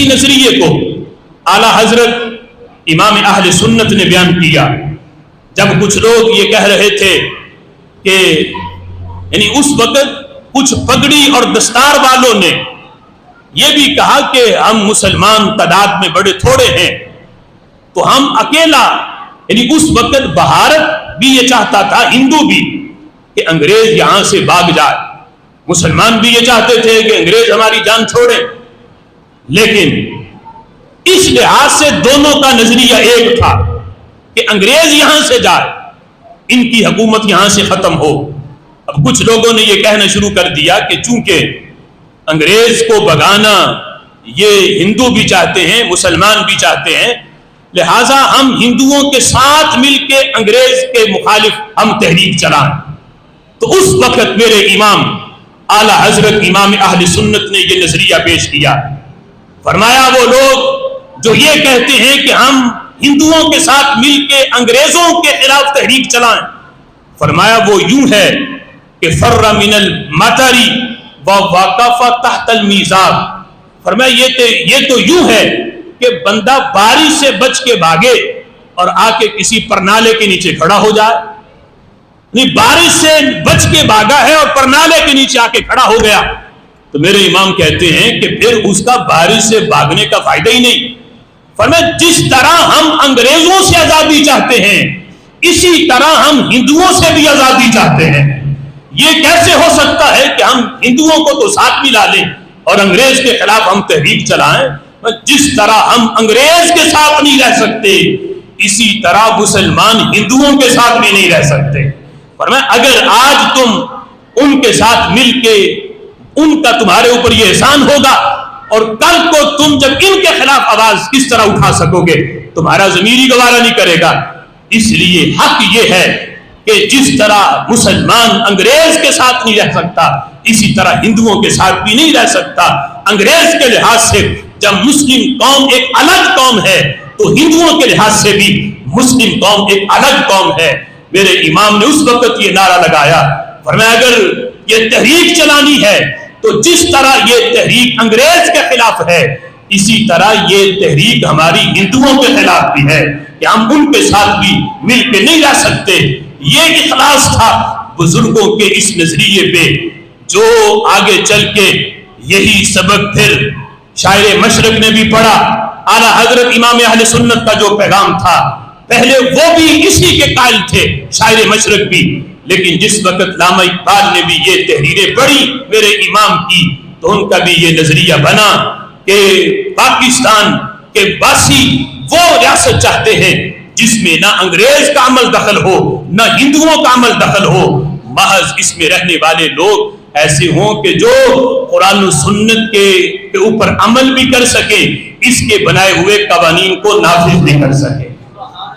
اسی نظریے کو اعلیٰ حضرت امام اہل سنت نے بیان کیا جب کچھ لوگ یہ کہہ رہے تھے کہ یعنی اس وقت کچھ پگڑی اور دستار والوں نے یہ بھی کہا کہ ہم مسلمان تعداد میں بڑے تھوڑے ہیں تو ہم اکیلا، یعنی اس وقت بھارت بھی یہ چاہتا تھا، ہندو بھی، کہ انگریز یہاں سے بھاگ جائے، مسلمان بھی یہ چاہتے تھے کہ انگریز ہماری جان چھوڑے، لیکن اس لحاظ سے دونوں کا نظریہ ایک تھا کہ انگریز یہاں سے جائے، ان کی حکومت یہاں سے ختم ہو۔ اب کچھ لوگوں نے یہ کہنا شروع کر دیا کہ چونکہ انگریز کو بھگانا یہ ہندو بھی چاہتے ہیں، مسلمان بھی چاہتے ہیں، لہٰذا ہم ہندوؤں کے ساتھ مل کے انگریز کے مخالف ہم تحریک چلائیں۔ تو اس وقت میرے امام اعلیٰ حضرت امام اہل سنت نے یہ نظریہ پیش کیا، فرمایا وہ لوگ جو یہ کہتے ہیں کہ ہم ہندوؤں کے ساتھ مل کے انگریزوں کے خلاف تحریک چلائیں، فرمایا وہ یوں ہے کہ فر من المطر ووقف تحت المیزاب، فرمایا یہ تو یوں ہے کہ بندہ بارش سے بچ کے بھاگے اور آ کے کسی پرنالے کے نیچے کھڑا ہو جائے، نہیں بارش سے بچ کے بھاگا ہے اور پرنالے کے نیچے آ کے کھڑا ہو گیا، تو میرے امام کہتے ہیں کہ پھر اس کا بارش سے بھاگنے کا فائدہ ہی نہیں۔ فرمایا جس طرح ہم انگریزوں سے آزادی چاہتے ہیں اسی طرح ہم ہندوؤں سے بھی آزادی چاہتے ہیں۔ یہ کیسے ہو سکتا ہے کہ ہم ہندوؤں کو تو ساتھ ملا لیں اور انگریز کے خلاف ہم تحریک چلائیں؟ جس طرح ہم انگریز کے ساتھ نہیں رہ سکتے اسی طرح مسلمان ہندوؤں کے ساتھ بھی نہیں رہ سکتے۔ فرمایا اگر آج تم ان کے ساتھ مل کے ان کا تمہارے اوپر یہ احسان ہوگا اور کل کو تم جب ان کے خلاف آواز کس طرح اٹھا سکو گے، تمہارا ضمیر ہی گوارا نہیں کرے گا۔ اس لیے حق یہ ہے کہ جس طرح مسلمان انگریز کے ساتھ نہیں رہ سکتا اسی طرح ہندوؤں کے ساتھ بھی نہیں رہ سکتا۔ انگریز کے لحاظ سے جب مسلم قوم ایک الگ قوم ہے تو ہندوؤں کے لحاظ سے بھی مسلم قوم ایک الگ قوم ہے۔ میرے امام نے اس وقت یہ نعرہ لگایا، فرمایا اگر یہ تحریک چلانی ہے تو جس طرح یہ تحریک انگریز کے خلاف ہے اسی طرح یہ تحریک ہماری ہندوؤں کے خلاف بھی ہے کہ ہم ان کے ساتھ بھی مل کے نہیں رہ سکتے۔ یہ اخلاص تھا بزرگوں کے اس نظریے پہ، جو آگے چل کے یہی سبق پھر شاعر مشرق نے بھی پڑھا۔ اعلیٰ حضرت امام اہل سنت کا جو پیغام تھا پہلے وہ بھی اسی کے قائل تھے، شاعر مشرق بھی، لیکن جس وقت علامہ اقبال نے بھی یہ تحریریں پڑھی میرے امام کی تو ان کا بھی یہ نظریہ بنا کہ پاکستان کے باسی وہ ریاست چاہتے ہیں جس میں نہ انگریز کا عمل دخل ہو نہ ہندوؤں کا عمل دخل ہو، محض اس میں رہنے والے لوگ ایسے ہوں کہ جو قرآن و سنت کے اوپر عمل بھی کر سکیں، اس کے بنائے ہوئے قوانین کو نافذ بھی کر سکیں۔